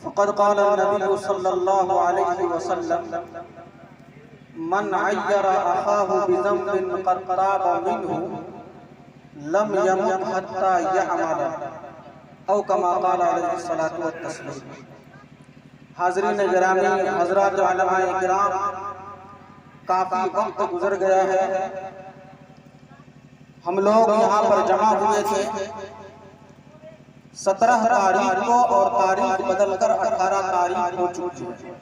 फ़क़द क़ाल नबी सल्लल्लाहु अलैहि वसल्लम मन अय्यर अख़ाहु बिज़ंबिन क़द ताब मिन्हु लम यमुत हत्ता यअमल औ कमा क़ाल अलैहि सलातु वत्तस्लीम। हाज़रीन गिरामी, हज़रात उलमाए किराम, काफ़ी वक्त गुजर गया है। हम लोग यहाँ पर जमा हुए थे 17 तारीख को और तारीख बदलकर 18 तारीख हो चुकी है।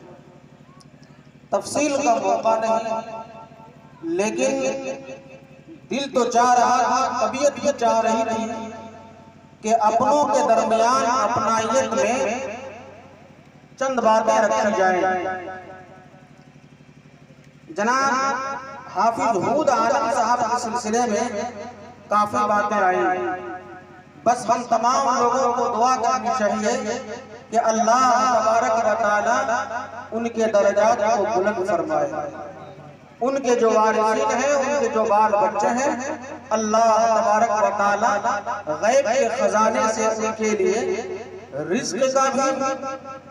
तफसील का मौका नहीं, लेकिन दिल तो चाह रहा था, तबीयत भी चाह रही थी कि अपनों के दरमियान अपनायत में चंद बातें रखी जाए। जनाब हाफिज हूद आलम साहब के सिलसिले में काफी बातें आई। बस हम तमाम लोगों को दुआ करनी चाहिए कि अल्लाह तबारक व तआला उनके दर्जात को बुलंद फरमाए। उनके जो वारिसीन हैं, उनके जो बाल बच्चे हैं, अल्लाह तबारक व तआला गैब के खजाने से उनके लिए रिज़्क़ का भी,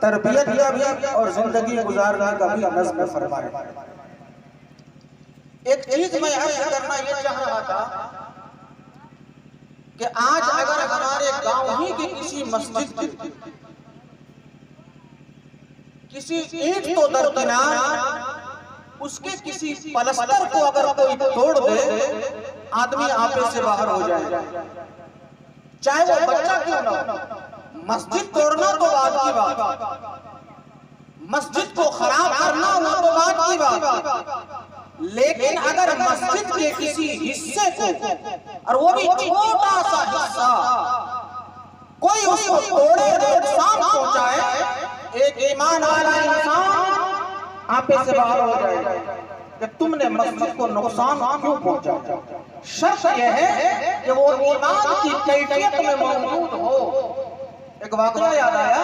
तरबियत का भी और जिंदगी गुजारने का भी नज़्म फरमाए। एक चीज मैं अर्ज करना ये चाह रहा था कि आज अगर हमारे गांव ही की किसी मस्जिद की किसी ईंट तो दरकिनार उसके किसी पलस्तर को अगर कोई तोड़ दे, आदमी आपे से बाहर हो जाएगा, चाहे वो बच्चा क्यों ना हो। मस्जिद तोड़ना तो बात की बात, मस्जिद को खराब करना वो तो बात की बात, लेकिन अगर मस्जिद के किसी हिस्से को, और वो भी छोटा सा हिस्सा, कोई उसको तोड़े, नुकसान पहुंचाए, एक ईमान वाला इंसान आपे से बाहर हो जाएगा कि तुमने मस्जिद को नुकसान क्यों पहुंचाया। शर्त यह है कि वो ईमान की कैफियत में मौजूद हो। एक वाकया याद आया,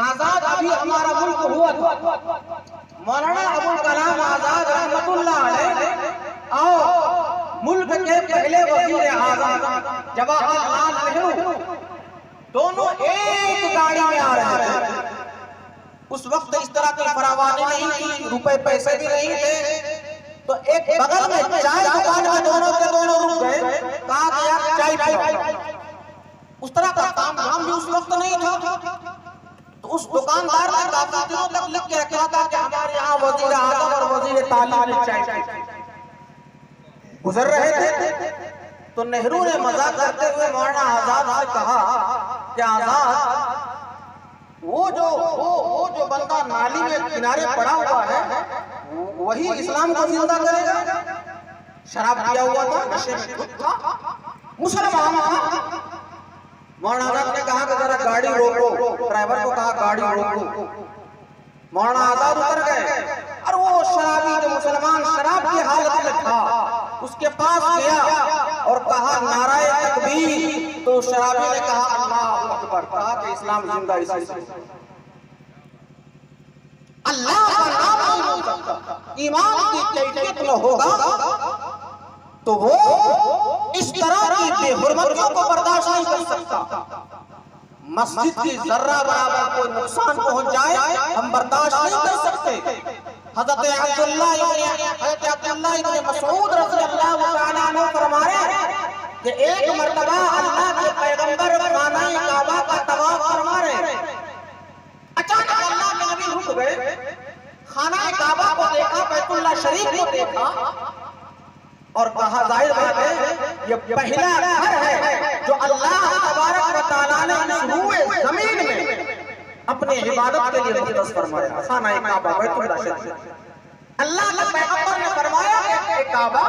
आजाद अभी हमारा मुल्क हुआ था, मौलाना अबुल कलाम आजाद रहमतुल्लाह अलैह और मुल्क के पहले वज़ीर आज़म जवाहरलाल नेहरू दोनों एक गाड़ी में आ रहे थे। उस वक्त इस तरह की फरावानी नहीं थी, रुपए पैसे भी नहीं थे, तो एक बगल में चाय दुकान में दोनों के दोनों रुक गए, कहा कि यार चाय पिलाओ। उस तरह का काम धाम भी उस वक्त नहीं था। तो उस दुकानदार ने काफी दिनों तक लिख के रखा था कि हमारे यहाँ वज़ीर आज़म और वज़ीर तालीम चाय गुजर रहे थे। तो नेहरू ने मजाक करते हुए मौलाना आजाद से कहा कि आजाद, वो जो बंदा नाली में किनारे पड़ा हुआ है वही इस्लाम को जिंदा करेगा। शराब पिया हुआ था, नशे में धुत था, मुसलमान था। मौलाना आजाद ने कहा कि जरा गाड़ी रोको, ड्राइवर को कहा गाड़ी रोको। मौलाना आजाद उतर गए और वो शराबी जो मुसलमान शराब की हालत में था उसके पास गया और कहा नाराए तकबीर। तो शराबी ने कहा अल्लाहु अकबर, कहा कि इस्लाम जिंदा इसी से। अल्लाह का नाम नहीं हो सकता, ईमान की कैफियत में होगा तो वो इस तरह की बेहुरमतियों को बर्दाश्त नहीं कर सकता। मस्जिद की जर्रा बराबर कोई नुकसान पहुंच जाए हम बर्दाश्त नहीं कर सकते। हज़रत अब्दुल्लाह इब्न मसऊद रज़ियल्लाहु तआला अन्हु फरमाया कि एक मर्तबा अल्लाह के पैगंबर खाना काबा का तवाफ फरमा रहे, अचानक अल्लाह के नबी रुक गए, खाना काबा को देखा, बैतुल्लाह शरीफ को देखा और कहा जाहिर बात है ये पहला घर है जो अल्लाह तबारक व तआला ने शुरू जमीन में अपने इबादत के लिए मुक़द्दस फरमाया, खाना काबा बैतुल्लाह शरीफ। अल्लाह के पैगंबर ने फरमाया कि काबा,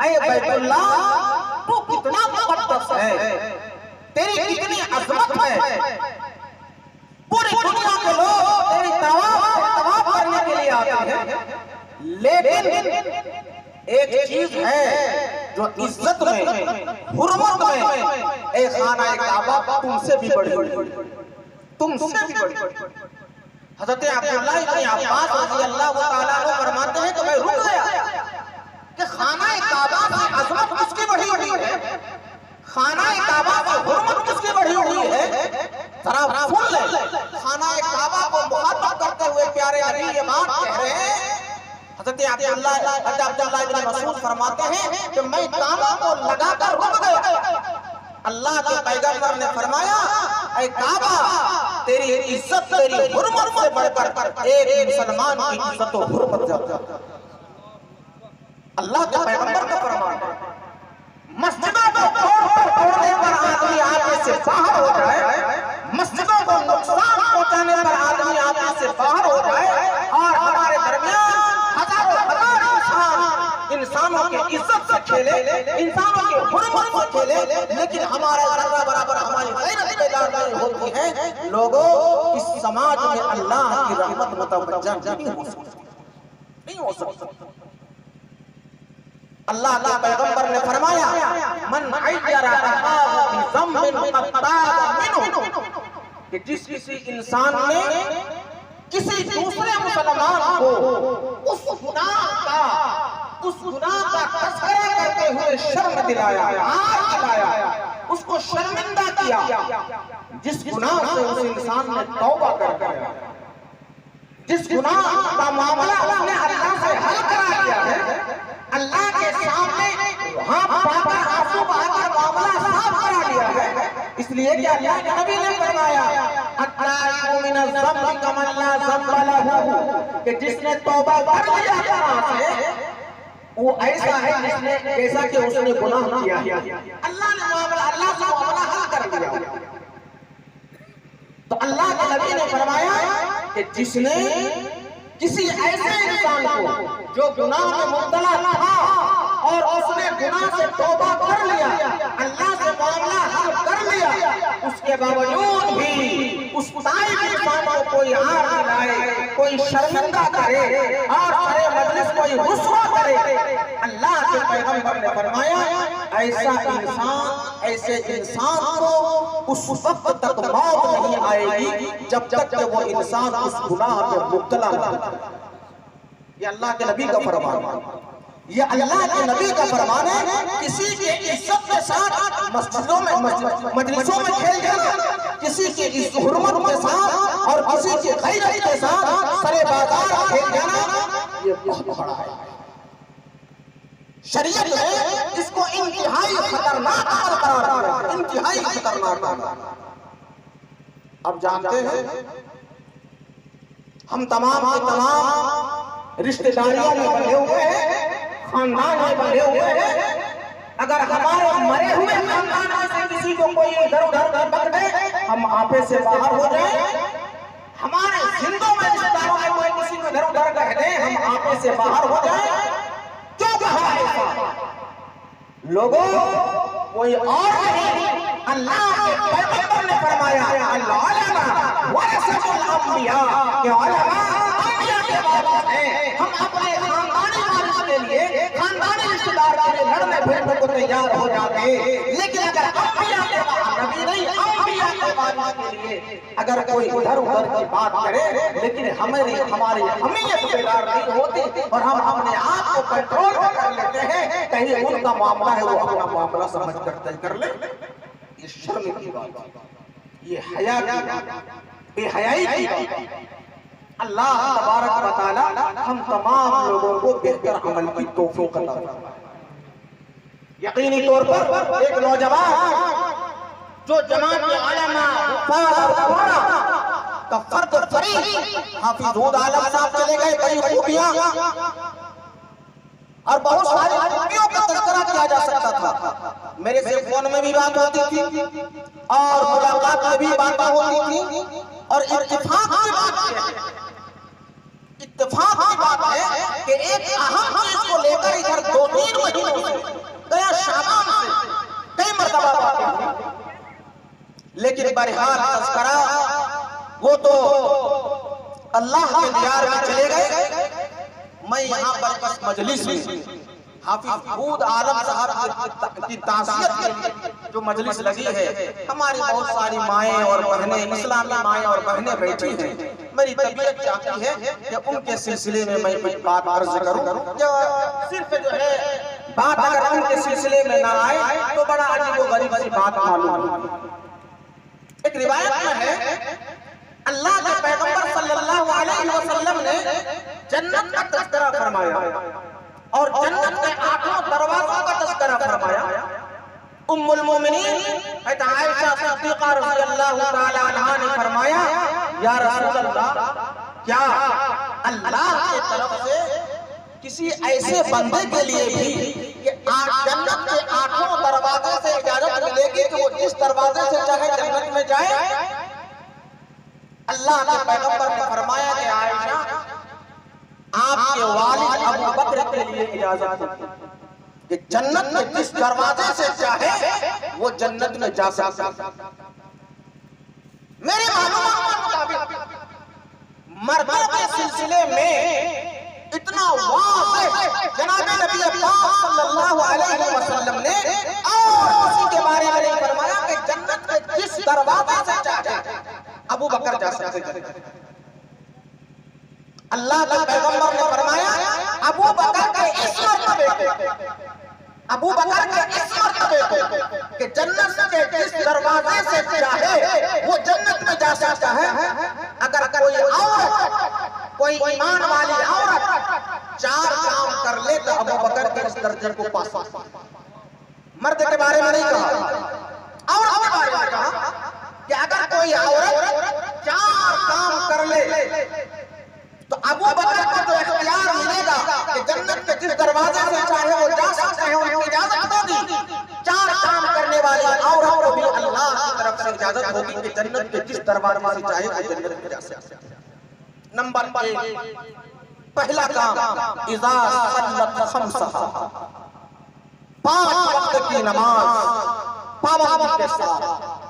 ऐ बैतुल्लाह, तू कितना मुक़द्दस है, तेरी कितनी अज़मत है, पूरी दुनिया के लोग तेरी तवाफ करने के लिए आते हैं, लेकिन एक चीज है जो इज्जत में, हुर्मत में, ए खाना काबा तुमसे भी बड़ी, तुमसे भी बड़ी। हज़रत अब्दुल्लाह इब्न अब्बास रज़ियल्लाहु तआला अन्हु फरमाते हैं कि मैं रुक गया कि खाना काबा की अज़मत किसकी बढ़ी हुई है, खाना काबा की हुर्मत किसकी बढ़ी हुई है। जरा सुन ले, खाना मुखातब करते हुए प्यारे नबी ये बात कह रहे हैं। हज़रत अब्दुल्लाह इब्न मसूद फरमाते हैं कि मैं काबा को लगाकर रुक गया। अल्लाह के पैगंबर ने फरमाया, ऐ काबा, तेरी इज्जत तेरी हुर्मत से बढ़कर एक मुसलमान की इज्जत और हुर्मत ज्यादा। अल्लाह के पैगंबर का फरमान है। मस्जिदों को तोड़ने पर आदमी आगे से बाहर हो जाए, मस्जिदों को नुकसान पहुंचाने पर आदमी आगे से बाहर हो जाए, और हमारे दरमियान हजारों हजार इंसानों की इज्जत से खेले, इंसानों की हुर्मत से खेले, लेकिन हमारा जर्रा बराबर हमारी गैरत पैदा नहीं होती है। लोगों, इस समाज में अल्लाह की रहमत मुतवज्जह नहीं हो सकती। अल्लाह के पैगंबर ने फरमाया, मन अय्यरा अखाहु बिज़म्बिन क़द ताबा मिन्हु, कि जिस किसी इंसान ने किसी दूसरे मुसलमान को उस गुनाह का तज़किरा करते हुए शर्म दिलाया, आर दिलाया, उसको शर्मिंदा किया, जिस गुनाह से उस इंसान ने तौबा कर दिया, जिस गुनाह का मामला उसने अल्लाह से हल करा दिया है, अल्लाह के सामने वहां पाकर आंसू बहाकर मामला साफ करा दिया है। इसलिए कि अल्लाह के नबी ने फरमाया, अत्ताइबु मिनज़्ज़म्बि कमन ला ज़म्ब लहू, कि जिसने तौबा कर लिया गुनाह से, वो ऐसा है जिसने जैसा कि उसने गुनाह किया। अल्लाह से मामला हल कर दिया। तो अल्लाह के नबी ने फरमाया कि जिसने किसी ऐसे इंसान को जो गुनाह में मुब्तला था और उसने गुनाह से तौबा कर लिया, अल्लाह से मामला हल कर लिया, उसके बावजूद भी उस ताइब इंसान को कोई आर दिलाए, कोई शर्मिंदा करे और सारे मजलिस कोई रुस्वा करे, अल्लाह के पैगंबर ने फरमाया, ऐसे इंसान को उस वक्त तक मौत नहीं आएगी जब तक कि वो इंसान उस गुनाह में मुब्तला न हो। ये अल्लाह के नबी का फरमान है। ये अल्लाह के नबी का फरमान है। किसी की इज्जत के साथ मस्जिदों में मजलिसों में खेल जाना, किसी की हुर्मत के साथ और किसी की गैरत के साथ सरे बाजार खेल जाना, ये बहुत बड़ा है। शरीयत ने इसको इंतहाई खतरनाक अमल करार दिया, इंतहाई खतरनाक अमल। अब जानते हैं हम तमाम के तमाम रिश्तेदारियों में बंधे हुए हैं, खानदान में बंधे हुए हैं। अगर हमारे मरे हुए खानदान में से किसी को कोई इधर उधर कर दे, हम आपे से बाहर हो जाए। हमारे जिंदों में रिश्तेदारों में कोई किसी को इधर उधर कर दे, हम आपे से बाहर हो जाए। क्यों कहा ऐसा? लोगों, कोई और नहीं, अल्लाह के पैगंबर ने फरमाया, अल्लाह वरसतुल अंबिया, कि उलमा अंबिया के वारिस हैं। हम अपने खानदानी वारिस के लिए, खानदानी रिश्तेदार के लिए लड़ने भिड़ने को तैयार हो जाते, लेकिन अगर अंबिया के नबी नहीं, अंबिया के वारिस के लिए अगर कोई उधर उधर की बात करे, लेकिन हमारी हमीयत बेदार नहीं होती और हम अपने आप को कंट्रोल कर लेते हैं, कहीं उनका मामला है वो अपना मामला समझ कर तय कर ले, ये शर्म की बात, ये हया की बात, बेहयाई की बात। अल्लाह तबारक व तआला हम तमाम लोगों को बेहतर अमल की तौफीक अता फरमाए। यकीनी तौर पर एक नौजवान जो जमात उलमा का फर्द फरीद हाफिज हुद आलम साहब चले गए, कई खूबियां और बहुत सारी खूबियों का तज़किरा किया जा सकता था। मेरे से फोन में भी बात होती थी और मुलाकात में भी बातें होती थी और इत्तेफाक की बात है कि एक अहम चीज को लेकर इधर 2-3 महीनों से गया शाबान से कई मरतबा बातें हुई, लेकिन बहरहाल तज़किरा वो तो अल्लाह के दियार में चले गए। मैं यहाँ पर बस मजलिस में हाफिज हुद आलम साहब की ताज़ियत के लिए जो मजलिस लगी है, हमारी बहुत सारी माएँ और बहनें, इस्लामी माएँ और बहनें बैठी हैं। मेरी तबीयत चाहती है कि उनके सिलसिले में मैं कुछ बात अर्ज करूं। सिर्फ जो है बात अगर उनके सिलसिले में ना आए तो बड़ा अजीब व गरीब सी बात मालूम होगी। एक रिवायत में है, अल्लाह के पैगंबर सल्लल्लाहु अलैहि वसल्लम ने जन्नत का तज़किरा फरमाया और जन्नत के 8 दरवाजों का तज़किरा फरमाया। उम्मुल मोमिनीन हज़रत आयशा सिद्दीक़ा रज़ियल्लाहु ताला अन्हा ने फरमाया, या रसूल अल्लाह, क्या अल्लाह की तरफ से किसी ऐसे बंदे के लिए भी कि जन्नत के 8 दरवाजे से इजाजत मिलेगी कि वो जिस दरवाजे से चाहे जन्नत में जाए? अल्लाह के पैगंबर ने फरमाया कि आयशा, आपके वालिद अबू बकर के लिए इजाजत है कि जन्नत में जिस दरवाजे से चाहे वो जन्नत में जा सकता। मेरे मालूमात के मुताबिक मर्दों के सिलसिले में इतना वाज़ेह जनाब नबी पाक सल्लल्लाहु अलैहि वसल्लम ने और उसी के बारे में नहीं फरमाया कि जन्नत के जिस दरवाजे से चाहे अबू बकर जा सकते हैं। अल्लाह के पैगंबर ने फरमाया अबू बकर के इस मर्तबे को कि जन्नत के जिस दरवाजे से चाहे वो जन्नत में जा सकता है। अगर कोई ईमान वाली औरत 4 काम कर ले तो अबू बकर के इस दर्जे को पा सकता। मर्द के बारे में नहीं कहा, औरत के बारे में कहा कि अगर कोई औरत 4 काम कर ले तो अबू बकर को जो इख्तियार मिलेगा कि जन्नत के जिस दरवाजे से चाहे वो जा सकते हैं, उनकी इजाजत होगी। 4 काम करने वाली औरत को भी अल्लाह की तरफ से इजाजत होगी कि जन्नत के जिस दरवाजे से चाहे वो जन्नत में जा सकते हैं। नंबर 1, पहला काम इज़ा सल्लत खम्सहा, 5 वक्त की नमाज पाबंदी के साथ।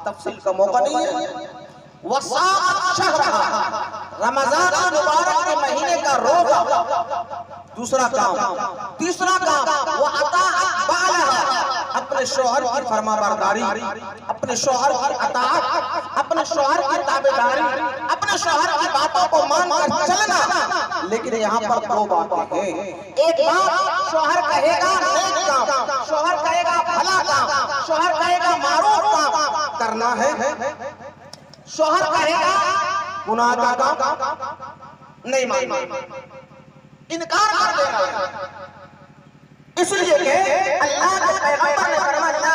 तफसील का मौका नहीं है। वसात शहरहा, रमजान मुबारक के महीने का रोजा। दूसरा काम। तीसरा काम वो अताअत बालहा, अपने शौहर की फरमाबरदारी, अपने शौहर की अताअत, अपने शौहर की ताबेदारी, अपने शौहर की बातों को मानकर चलना। लेकिन यहाँ पर 2 बातें हैं। एक बात, शौहर कहेगा नेक काम, शौहर कहेगा भला काम, शौहर कहेगा मारूफ काम करना है। शौहर कहेगा गुनाह का काम नहीं मानना, इनकार कर देना है। इसलिए कि अल्लाह के पैगंबर ने फरमाया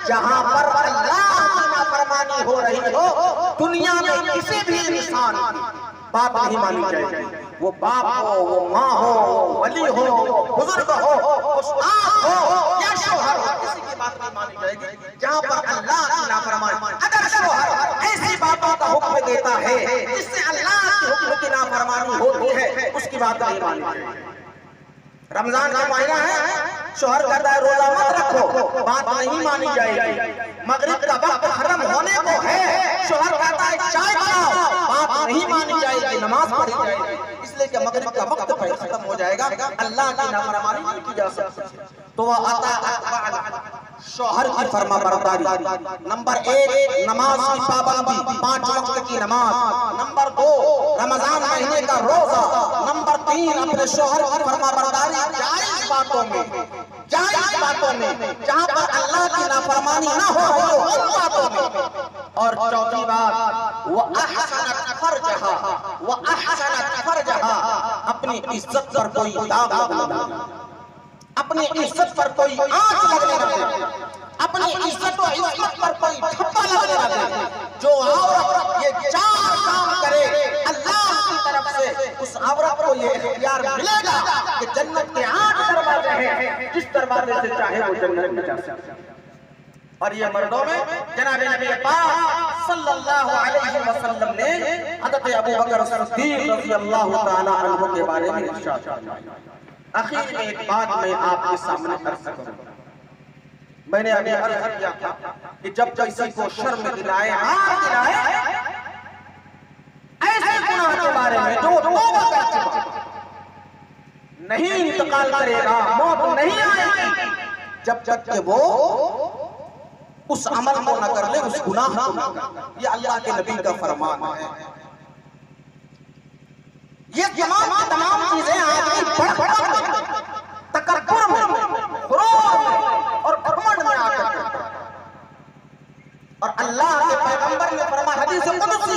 जहां पर अल्लाह की नाफरमानी हो रही हो, दुनिया में किसी भी इंसान की बात नहीं मानी जाएगी। वो बाप हो, वो माँ हो, वली हो, बुजुर्ग हो, उस्ताद हो या शौहर हो, किसी की बात नहीं मानी जाएगी जहाँ पर अल्लाह की नाफरमानी। अगर शौहर ऐसी बातों का हुक्म देता है जिससे अल्लाह के हुक्म की नाफरमानी होती है, उसकी बात नहीं मानी जाएगी। रमजान का महीना है, शौहर कहता है रोजा मत रखो, बात नहीं मानी जाएगी। मगरिब का वक्त हरम होने को है, शौहर कहता है चाय बनाओ, बात नहीं मानी जाएगी, नमाज पढ़ी जाएगी। इसलिए कि मगरिब का वक्त खत्म हो जाएगा, अल्लाह की नाफरमानी नहीं की जा सकती। तो वह आता शौहर की फरमाबरदारी। नंबर 1 नमाज की पाबंदी, 5 वक्त की नमाज। नंबर 2 रमजान महीने का रोजा। नंबर 3 अपने शौहर की फरमाबरदारी जायज बातों में, जायज बातों में जहाँ पर अल्लाह की नाफरमानी ना हो रही हो उन बातों में। और चौथी बात वो अहसनत फरजहा, वो अहसनत फरजहा, अपनी इज्जत पर कोई दाग न डाले, अपनी इज्जत पर कोई आंच लगने न दे, अपनी इज्जत और इज्जत पर कोई ठप्पा लगने न दे। जो औरत ये 4 काम करे अल्लाह की तरफ से, उस औरत को ये इख्तियार मिलेगा कि जन्नत के 8 दरवाजे हैं, जिस दरवाजे से चाहे वो जन्नत में जा सकता है। और ये मर्दों में जनाब नबी पाक सल्लल्लाहु अलैहि वसल्लम ने हज़रत अबू बकर सिद्दीक़ रज़ियल्लाहु ताला अन्हु के बारे में इरशाद फरमाया। आखिर में एक बात मैं आपके सामने अर्ज करूं। मैंने अभी अर्ज किया था कि जब किसी को शर्म दिलाए, आग दिलाए, ऐसे गुनाह के बारे में जो तौबा कर चुका नहीं इंतकाल करेगा, मौत नहीं आएगी जब तक कि वो उस अमल को न कर ले, उस गुनाह को न कर ले। ये अल्लाह के नबी का फरमान है। ये तमाम चीजें आदमी तकब्बुर में, गुरूर में और घमंड में आकर करता है। और अल्लाह के पैगंबर ने फरमाया हदीस कुदसी